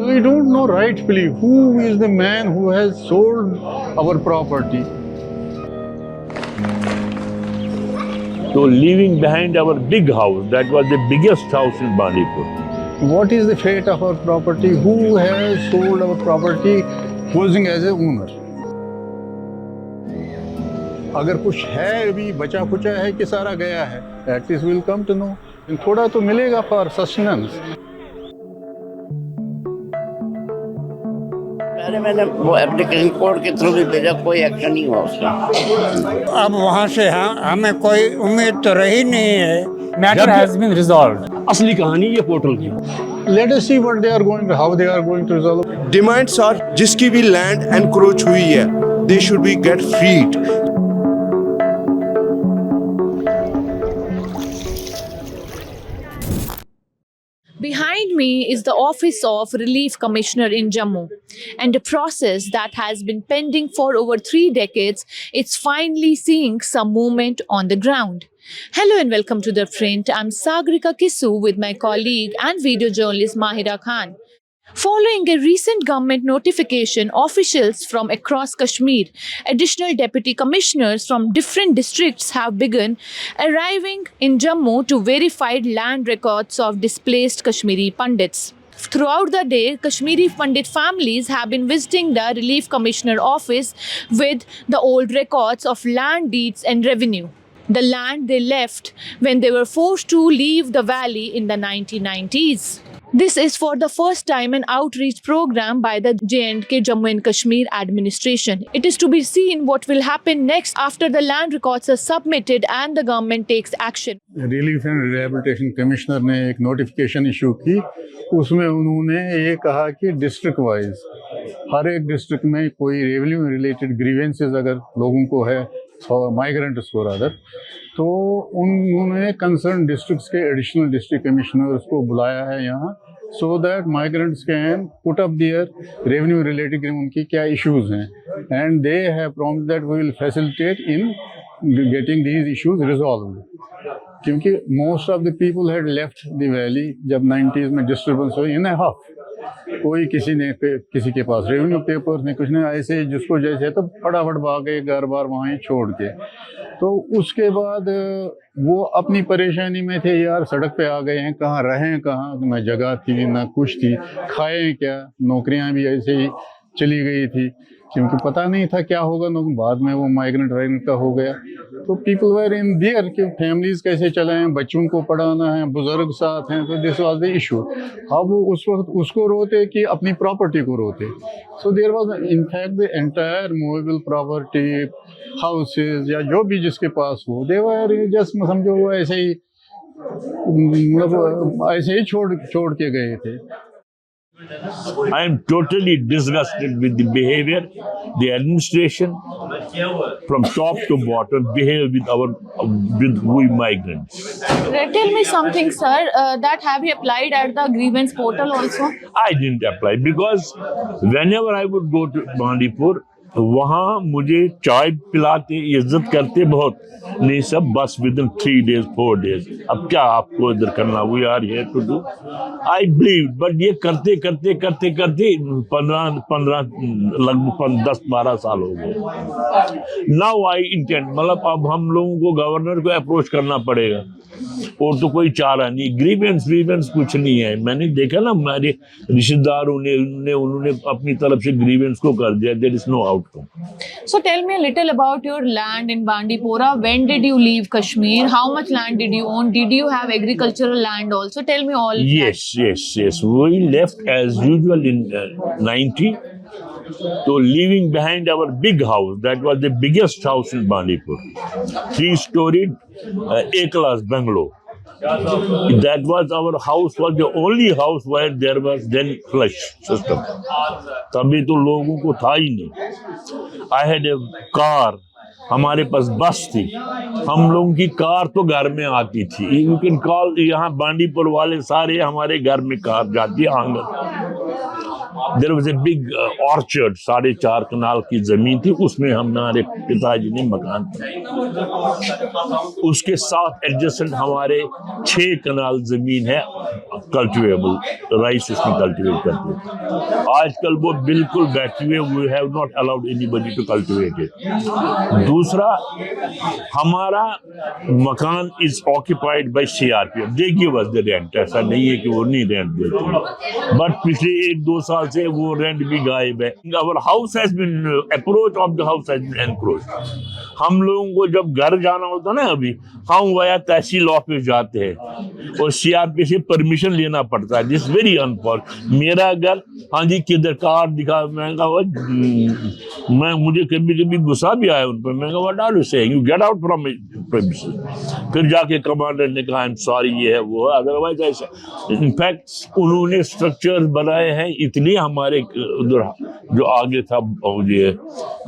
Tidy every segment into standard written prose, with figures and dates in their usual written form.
We don't know rightfully who is the man who has sold our property. So leaving behind our big house, that was the biggest house in Bandipur. What is the fate of our property? Who has sold our property posing as a owner? अगर कुछ है अभी बचा खुचा है कि सारा गया है, at least we'll come to know. थोड़ा तो मिलेगा for sustenance. मैंने वो एप्लीकेशन कोर्ट के थ्रू भी भेजा, कोई एक्शन नहीं हुआ उसका। अब वहाँ से हमें कोई उम्मीद तो रही नहीं है। Matter has been resolved. असली कहानी ये पोर्टल की। Let us see what they are going to, how they are going to resolve. Demands are जिसकी भी लैंड एनक्रोच हुई है, they should be get freed. Behind me is the office of Relief Commissioner in Jammu, and a process that has been pending for over 3 decades, it's finally seeing some movement on the ground. Hello and welcome to The Print. I'm Sagrika Kisu with my colleague and video journalist Mahira Khan. Following a recent government notification, officials from across Kashmir, additional deputy commissioners from different districts have begun arriving in Jammu to verify land records of displaced Kashmiri Pandits. Throughout the day, Kashmiri Pandit families have been visiting the Relief Commissioner office with the old records of land deeds and revenue. The land they left when they were forced to leave the valley in the 1990s. This is for the first time an outreach program by the J&K Jammu and Kashmir administration. It is to be seen what will happen next after the land records are submitted and the government takes action. Relief and rehabilitation commissioner ने एक notification issue की, उसमें उन्होंने ये कहा कि district wise हर एक district में कोई रेवेन्यू रिलेटेड ग्रीवेंसेस अगर लोगों को है, माइग्रेंट्स को रादर, तो उन्होंने कंसर्न डिस्ट्रिक्ट्स के एडिशनल डिस्ट्रिक्ट कमिश्नर्स को बुलाया है यहाँ, so that migrants can put up their revenue related उनकी क्या issues हैं, and they have promised that we will facilitate in getting these issues resolved. क्योंकि most of the people had left the valley जब 90s में disturbance हुई in a half, कोई किसी के पास रेवेन्यू पेपर्स नहीं, कुछ नहीं, ऐसे जिसको जैसे तो फटाफट भाग गए घर बार वहाँ छोड़ के। तो उसके बाद वो अपनी परेशानी में थे, यार सड़क पे आ गए हैं, कहाँ रहें कहाँ, ना जगह थी ना कुछ थी, खाएं क्या, नौकरियां भी ऐसे ही चली गई थी क्योंकि पता नहीं था क्या होगा, बाद में वो माइग्रेंट का हो गया। तो पीपल वेर इन देयर कि फैमिलीज कैसे चलाएं, बच्चों को पढ़ाना है, बुजुर्ग साथ हैं, तो दिस वाज द इशू। अब वो उस वक्त उसको रोते कि अपनी प्रॉपर्टी को रोते। So there was in fact the entire movable property, houses या जो भी जिसके पास हो, दे वर जस्ट समझो वो ऐसे ही मतलब ऐसे ही छोड़ के गए थे। I am totally disgusted with the behavior the administration from top to bottom behave with we migrants. Tell me something, sir, that have you applied at the grievance portal also? I didn't apply because whenever I would go to Bandipur, वहाँ मुझे चाय पिलाते, इज्जत करते बहुत, नहीं सब बस विद इन 3 days 4 days। अब क्या आपको इधर करना, we are here to do, I believe, but ये करते करते करते करते 15 लगभग 10-12 साल हो गए। नाउ आई इंटेंट, मतलब अब हम लोगों को गवर्नर को अप्रोच करना पड़ेगा, और तो कोई चारा नहीं, ग्रीवेंस कुछ नहीं है। मैंने देखा ना, हमारे रिश्तेदारों ने उन्होंने अपनी तरफ से ग्रीवेंस को कर दिया, there is no outcome. So tell me a little about your land in Bandipora. When did you leave Kashmir? How much land did you own? Did you have agricultural land also? Tell me all. Yes. We left as usual in 90. So leaving behind our big house, that was the biggest house in Bandipur, 3-storied A-class bungalow. That was our house, was the only house where there was then flush system. तभी तो लोगों को था ही नहीं। I had a car, हमारे पास बस थी, हम लोगों की कार तो घर में आती थी। You can call, यहाँ बांडीपुर वाले सारे हमारे घर में कार जाती है आंगन। There was a big orchard, 4.5 कनाल की जमीन थी, उसमें हमारे पिताजी ने मकान बनाया। उसके साथ एडजेसेंट हमारे 6 कनाल जमीन है कल्टिवेबल, राइस उसमें कल्टिवेट करते हैं। आजकल वो बिल्कुल बैठे हुए, we have not allowed anybody to cultivate it. दूसरा, हमारा मकान is occupied by CRPF, they give us the rent, ऐसा नहीं है कि वो नहीं रेंट देते, बट पिछले 1-2 साल से वो रेंट भी गायब है। Our house has been approach of the house has been encroached. हम लोगों को जब घर जाना होता ना, अभी हम वया तहसील ऑफिस जाते हैं और सीआरपी से परमिशन लेना पड़ता है। This very unfortunate. मेरा घर, हाँ जी किधर कार दिखा, मैं कहा मैं मुझे कभी कभी गुस्सा भी आया उन पर, मैं कहा what are you saying, you get out from premises. फिर जाके कमांडर ने कहा आई एम सॉरी, ये है वो है, अदरवाइज ऐसा। इनफैक्ट उन्होंने स्ट्रक्चर्स बनाए हैं इतने, हमारे उधर जो आगे था ये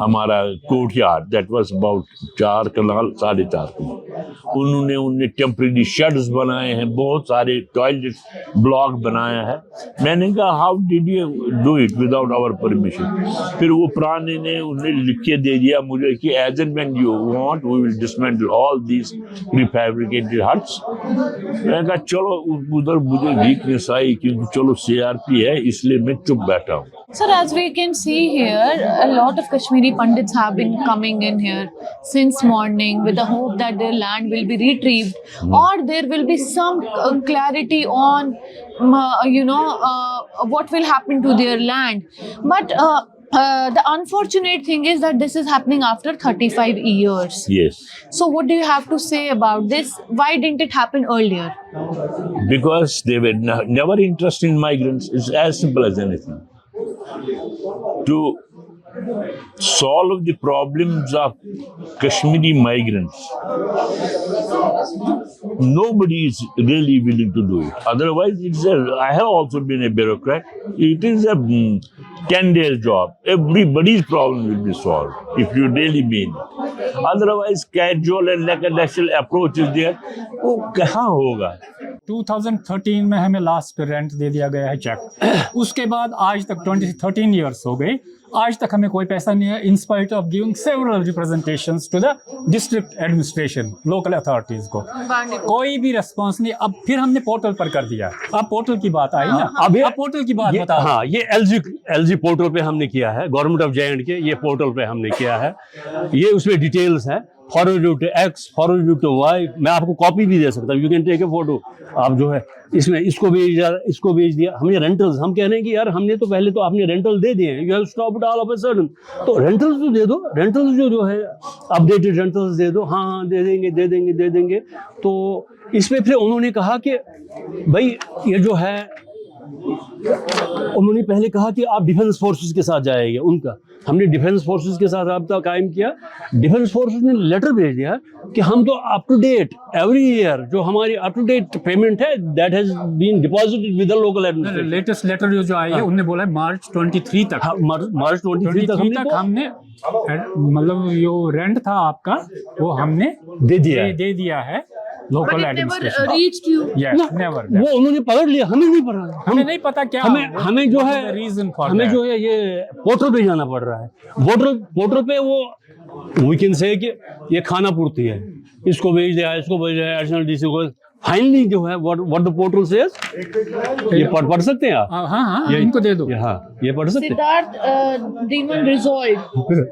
हमारा कोर्टयार्ड, दैट वाज अबाउट 4 कनाल 4.5 कनाल, उन्होंने टेम्परेरी शेड्स बनाए हैं, बहुत सारे टॉयलेट ब्लॉक बनाया है। मैंने कहा how did you do it without our permission. फिर वो पुराने ने उन्हें लिख के दे दिया मुझे कि as and when you want we will dismantle all these prefabricated huts. मैंने कहा चलो, उधर मुझे वीकनेस आई क्योंकि चलो सीआरपी है, इसलिए मैं चुप बैठा हूँ। Sir, as we can see here, a lot of Kashmiri Pandits have been coming in here since morning with the hope that their land will be retrieved or there will be some clarity on, what will happen to their land. But the unfortunate thing is that this is happening after 35 years. Yes. So what do you have to say about this? Why didn't it happen earlier? Because they were never interested in migrants. It's as simple as anything. To solve the problems of Kashmiri migrants, nobody is really willing to do it. Otherwise, I have also been a bureaucrat. It is a 10-day job. Everybody's problem will be solved if you really mean it. Otherwise, casual and lackadaisical approach is there. वो कहाँ होगा? 2013 में हमें last rent दे दिया गया है check. उसके बाद आज तक 13 ईयर्स हो गए, आज तक हमें कोई पैसा नहीं है, in spite of giving several representations to the district administration, local authorities को कोई भी रिस्पांस नहीं। अब फिर हमने पोर्टल पर कर दिया। अब पोर्टल की बात आई ना, अब पोर्टल की बात बताओ। हाँ, ये एलजी पोर्टल पे हमने किया है, गवर्नमेंट ऑफ जे&के ये पोर्टल पे हमने किया है। ये उसमें डिटेल्स है, forward to X, forward to Y. मैं आपको कॉपी भी दे सकता हूँ, you can take a photo. आप जो है इसमें इसको भेज दिया हमने रेंटल्स। हम कह रहे हैं कि यार हमने तो पहले तो आपने रेंटल दे दिए, you have stopped all of a sudden. तो रेंटल्स तो दे दो, रेंटल्स जो है अपडेटेड रेंटल्स दे दो। हाँ दे देंगे। तो इसमें फिर उन्होंने कहा कि भाई ये जो है, उन्होंने पहले कहा कि आप डिफेंस फोर्सेस के साथ जाएंगे उनका। हमने डिफेंस फोर्सेस के साथ रब्ता कायम किया। डिफेंस फोर्सेस ने लेटर भेज दिया कि हम तो up to date every year जो हमारी अप टू डेट पेमेंट है that has been deposited with the local administration. Latest letter जो आई है उन्होंने बोला है मार्च 23 तक। हाँ, मार्च 23 तक हमने मतलब जो रेंट था आपका वो हमने दे दिया है local administration. Reached you? Yes, never. वो उन्होंने पकड़ लिया, हमें नहीं पता, हमें नहीं पता क्या हमें जो है रीजन फॉर हमें जो है ये पोर्टल पे जाना पड़ रहा है। पोर्टल पे वो वी कैन से कि ये खाना पूर्ति है, इसको भेज दिया, एडिशनल डीसी को। फाइनली जो है व्हाट द पोर्टल सेज, ये पढ़ सकते हैं आप? हाँ, इनको दे दो। हाँ, ये पढ़ सकते हैं। Siddharth Demon resolved.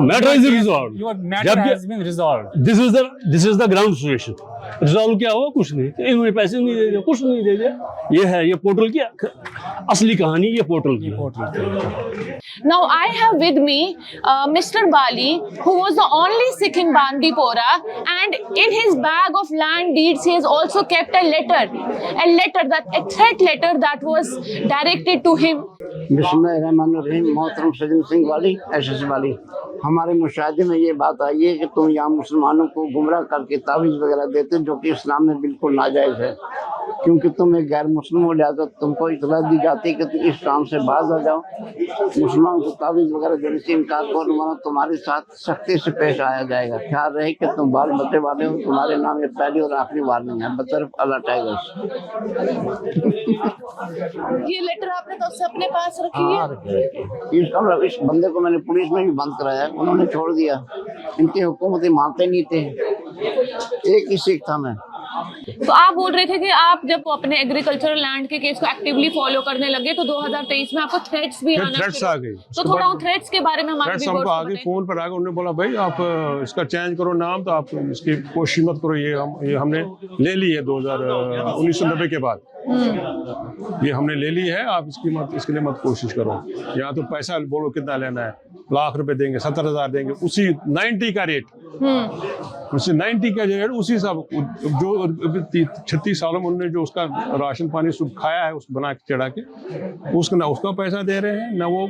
Matter is resolved. Your matter has been resolved. This is the ground situation. Resolve क्या हुआ? कुछ नहीं, इन्होंने पैसे नहीं दे दिया, कुछ नहीं दे दिया। ये है ये पोर्टल की असली कहानी, ये पोर्टल की। Now I have with me Mr. Bali, who was the only Sikh in Bandipora, and in his bag of land deeds he has also kept a threat letter that was directed to him. बिस्मिल्लाहिर्रहमानिर्रहीम। मोहतरम सज्जन सिंह वाली, SS वाली। हमारे मुशाहिदे में ये बात आई है कि तुम यहाँ मुसलमानों को गुमराह करके तावीज़ वगैरह देते, जो कि इस्लाम में बिल्कुल नाजायज़ है, क्योंकि तुम एक गैर मुस्लिम हो, लिहाजा तुमको इतला दी जाती है कि तुम इस काम से बाज आ जाओ, मुसलमानों को तावीज़ वगैरह देने से इनकार करो, वरना तुम्हारे साथ सख्ती से पेश आया जाएगा। ख्याल रहे कि तुम बाल बच्चे वाले हो, तुम्हारे नाम ये पहली और आखिरी वार्निंग है, बतरफ अल्लाह टाइगर्स। ये लेटर आपने तो अपने पास रखी है? इस बंदे को मैंने पुलिस में भी बंद कराया, उन्होंने छोड़ दिया, इनकी हुकूमतें मानते नहीं थे, एक ही सिख था मैं। तो आप बोल रहे थे कि आप जब अपने एग्रीकल्चरल लैंड के केस को एक्टिवली फॉलो करने लगे तो 2023 में आपको थ्रेट्स भी आना थ्रेट्स आ गई। तो थोड़ा थ्रेट्स के बारे में हमारे थ्रेट्स हमको आ गई, फोन पर आ गए, उन्होंने बोला भाई आप इसका चेंज करो नाम, तो आप इसकी कोशिश मत करो, ये हमने ले ली है 1990 के बाद, ये हमने ले ली है, आप इसके लिए मत कोशिश करो। यहाँ तो पैसा बोलो कितना लेना है, लाख रुपए देंगे, 70,000 देंगे, उसी 90 का रेट, उसी 90 का रेट, उसी सब जो 36 सालों में उन्होंने जो उसका राशन पानी सब खाया है, उस बना के चढ़ा के, उसका ना उसका पैसा दे रहे हैं, ना वो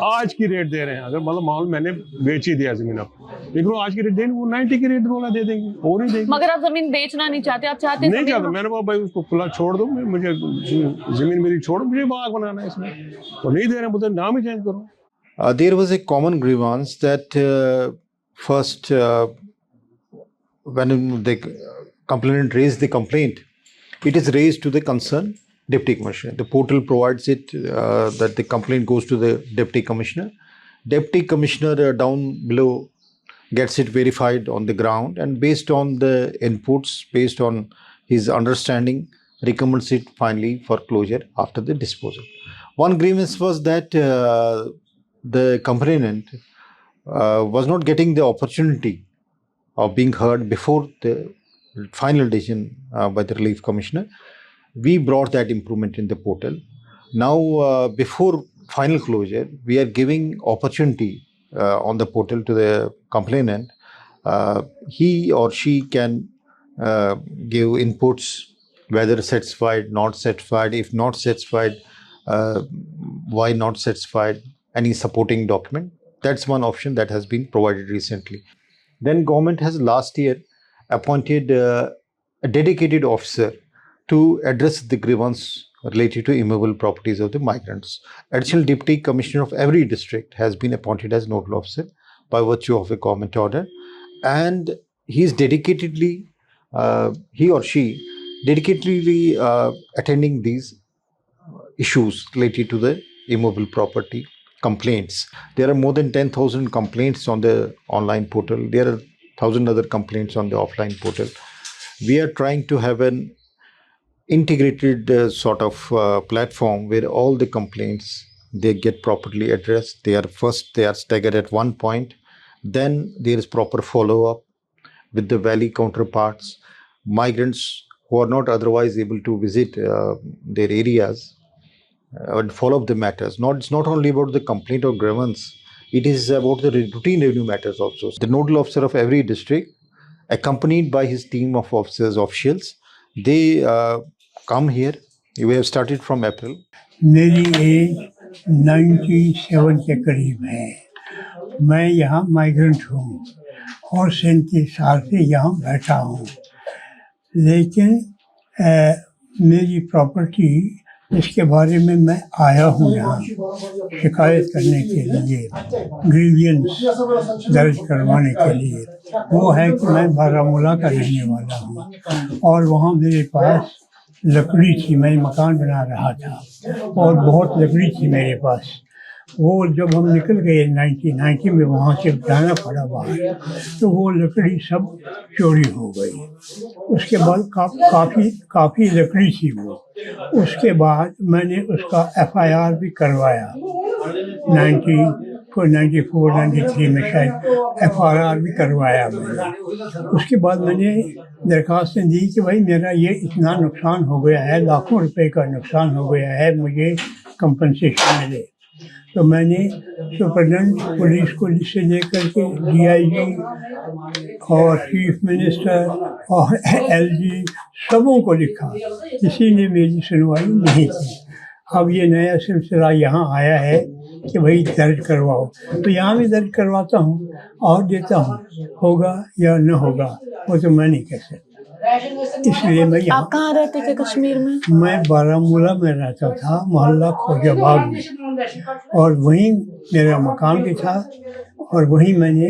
आज की रेट दे रहे हैं। अगर मतलब माहौल मैंने बेच ही दिया जमीन अब, लेकिन वो आज की रेट देंगे, वो 90 की रेट बोला दे देंगे, वो नहीं देंगे। मगर आप जमीन बेचना नहीं चाहते, आप चाहते नहीं चाहता, मैंने बोला भाई उसको खुला छोड़ दो, मुझे जमीन मेरी छोड़, मुझे बाग बनाना है इसमें, वो नहीं दे रहे, बोलते नाम ही चेंज करो। There was a common grievance that first when the complainant raised the complaint, it is raised to the concerned Deputy Commissioner. The portal provides it that the complaint goes to the Deputy Commissioner. Deputy Commissioner down below gets it verified on the ground, and based on the inputs, based on his understanding, recommends it finally for closure after the disposal. One grievance was that the complainant was not getting the opportunity of being heard before the final decision by the Relief Commissioner. We brought that improvement in the portal. Now, before final closure, we are giving opportunity on the portal to the complainant. He or she can give inputs, whether satisfied, not satisfied, if not satisfied, why not satisfied, any supporting document. That's one option that has been provided recently. Then government has last year appointed a dedicated officer to address the grievance related to immovable properties of the migrants. Additional Deputy Commissioner of every district has been appointed as nodal officer by virtue of a government order, and he is dedicatedly, he or she dedicatedly attending these issues related to the immovable property complaints. There are more than 10,000 complaints on the online portal. There are 1,000 other complaints on the offline portal. We are trying to have an integrated sort of platform where all the complaints, they get properly addressed. They are staggered at one point. Then there is proper follow-up with the valley counterparts. Migrants who are not otherwise able to visit their areas and follow up the matters. It's not only about the complaint or grievance, it is about the routine revenue matters also. The nodal officer of every district, accompanied by his team of officers, officials, they come here. We have started from April. मेरी as 97 के करीब है। मैं यहाँ migrant हूँ और 37 साल से यहाँ बैठा हूँ, लेकिन मेरी प्रॉपर्टी इसके बारे में मैं आया हूँ यहाँ शिकायत करने के लिए, ग्रीवियंस दर्ज करवाने के लिए। वो है कि मैं बारामूला का रहने वाला हूँ और वहाँ मेरे पास लकड़ी थी, मैं मकान बना रहा था और बहुत लकड़ी थी मेरे पास। वो जब हम निकल गए 1990 में वहाँ से जाना पड़ा बाहर, तो वो लकड़ी सब चोरी हो गई। उसके बाद काफ़ी लकड़ी थी वो। उसके बाद मैंने उसका FIR भी करवाया, 94-93 में शायद FIR भी करवाया मैंने। उसके बाद मैंने दरख्वास्त दी कि भाई मेरा ये इतना नुकसान हो गया है, लाखों रुपए का नुकसान हो गया है, मुझे कंपनसेशन मिले। तो मैंने सुपरडेंट पुलिस को से लेकर के DIG और चीफ मिनिस्टर और LG सबों को लिखा, किसी ने मेरी सुनवाई नहीं की। अब ये नया सिलसिला यहाँ आया है कि भाई दर्ज करवाओ, तो यहाँ भी दर्ज करवाता हूँ और देता हूँ, होगा या न होगा वो तो मैं नहीं कह सकता। इसलिए मैं आप यहाँ, कहाँ रहते थे कश्मीर में? मैं बारामूला में रहता था, मोहल्ला खोजाबाग में, और वहीं मेरा मकान भी था और वहीं मैंने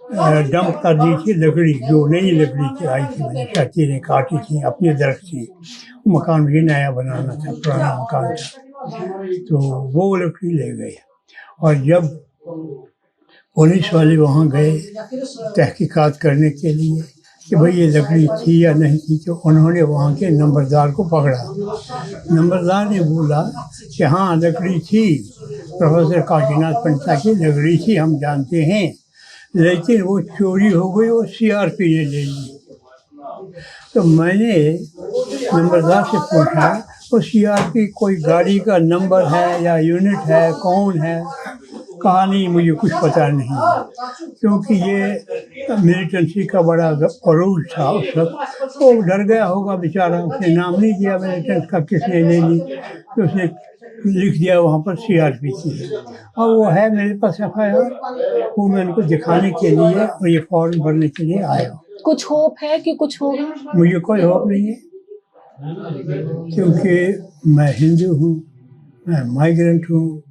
डंप कर दी थी लकड़ी, जो नई लकड़ी थी आई थी, मैंने चाची ने काटी थी, अपने दरख्त थी। मकान भी नया बनाना था, पुराना मकान था, तो वो लकड़ी ले गए। और जब पुलिस वाले वहाँ गए तहकीकात करने के लिए कि भाई ये लकड़ी थी या नहीं थी, तो उन्होंने वहाँ के नंबरदार को पकड़ा। नंबरदार ने बोला कि हाँ लकड़ी थी, प्रोफेसर काशीनाथ पंडिता की लकड़ी थी, हम जानते हैं, लेकिन वो चोरी हो गई, वो सीआरपी ने ले ली। तो मैंने नंबरदार से पूछा वो सीआरपी कोई गाड़ी का नंबर है या यूनिट है, कौन है? कहा नहीं, मुझे कुछ पता नहीं, क्योंकि ये मिलिटेंसी का बड़ा अरूज था उस वक्त। वो डर गया होगा बेचारा, उसने नाम नहीं दिया मिलिटेंस का, किसने ले ली, तो उसने लिख दिया वहाँ पर सीआरपी की। और वो है मेरे पास FIR, वो मैं उनको दिखाने के लिए और ये फॉर्म भरने के लिए आया हूँ। कुछ होप है कि कुछ होगा? मुझे कोई होप नहीं है, क्योंकि मैं हिंदू हूँ, मैं माइग्रेंट हूँ,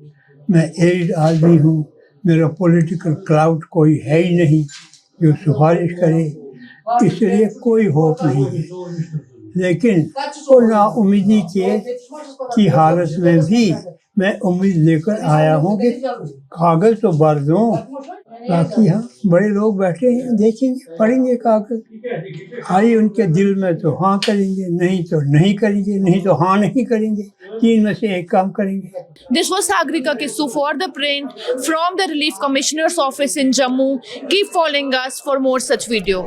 मैं एज आदमी हूँ, मेरा पॉलिटिकल क्लाउड कोई है ही नहीं जो सिफारिश करे, इसलिए कोई होप नहीं है। लेकिन वो नाउमीदी की हालत में भी मैं उम्मीद लेकर आया हूँ कि कागज़ तो भर दूँ, बाकी हाँ बड़े लोग बैठे हैं, देखेंगे, पढ़ेंगे कागज़, आई उनके दिल में तो हाँ करेंगे, नहीं तो नहीं करेंगे, नहीं तो हाँ नहीं करेंगे, तीन में से एक काम करेंगे। This was Sagrika Kissu for the print from the Relief Commissioner's office in Jammu. Keep following us for more such video.